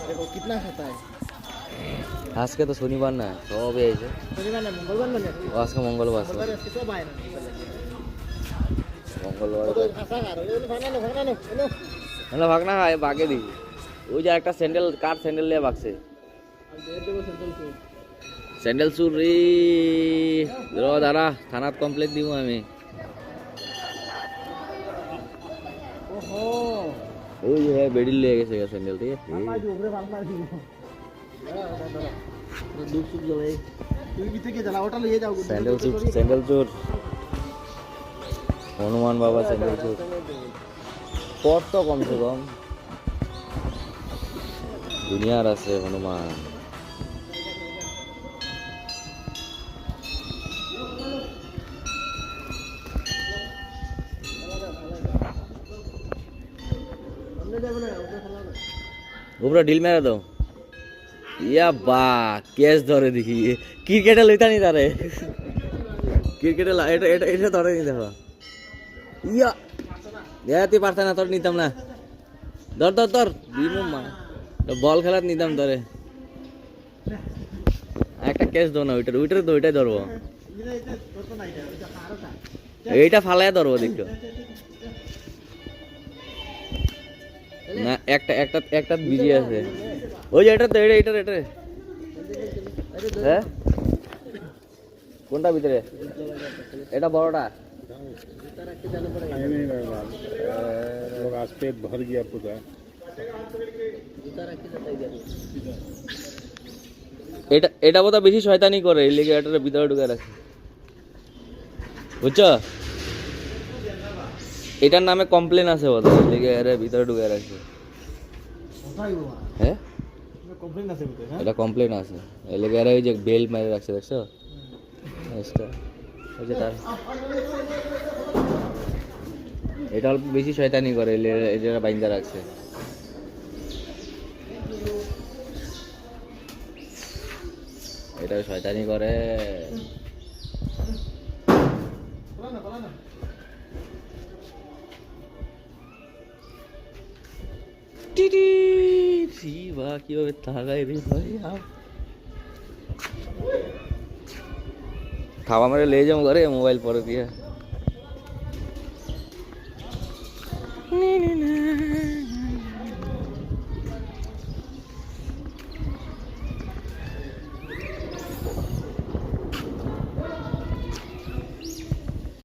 देखो कितना खाता है। আজকে তো শনিবার না, সবে আইছে। शनिवार ना मंगलवार ना আজকে মঙ্গলবার। मंगलवार इसके सब आए ना মঙ্গলবার तो खासा खा रहे हो खाना लो हेलो মানে ভাগ না খায় বাগে দিই। ওই যে একটা স্যান্ডেল কার স্যান্ডেল নিয়ে ভাগছে। अब दे दो सेंट्रल को স্যান্ডেল চুরি দাঁড়া থানাত কমপ্লেন দিব আমি। ओहो ওই যে বেডিল লেগে গেছে স্যান্ডেল ঠিক আছে। पापा जो ऊपर बाल मार दी दुख सुख जो है तू भी के चला होटल ले जाओ স্যান্ডেল চোর হনুমান বাবা স্যান্ডেল চোর কত কমসে কম দুনিয়ার আছে হনুমান। উপরে ঢিল মেরে দাও ইয়া বা কেস ধরে দেখি ক্রিকেটে লইতা নি তারে ক্রিকেটে এটা এটা এটা ধরে নি দেখো ইয়া তুই পারতা না তোর নিতাম না ধর ধর ধর দিমু মা বল খেলাত নিতাম ধরে একটা ক্যাচ দাও না ওইটার ওইটার তো ওইটাই ধরবো এইটা ফালায় ধরবো দেখো না একটা একটা একটা বিজি আছে ওই যে এটা তো এটা এটা এটা হ্যাঁ কোনটা ভিতরে এটা বড়টা पेट भर गया पूरा এটা এটা বোধ বেশি শয়তানি করে এই লেগে এটার ভিতরে ঢুকে রাখে বুঝছো এটার নামে কমপ্লেন আছে বোধ এই লেগে এর ভিতরে ঢুকে রাখে হ্যাঁ कंप्लेन আছে ভিতরে হ্যাঁ এটা কমপ্লেন আছে এই লেগে এর ওই যে বেল মেরে রাখছে দেখছো এটা ওই যে তার এটা অল্প বেশি শয়তানি করে এটা বাইন্দা রাখছে এটা শয়তানি করে টিটি শিবা কিভাবে তাকায় রে ভাই খাওয়া মেরে লে যাবো ঘরে মোবাইল পরে দিয়ে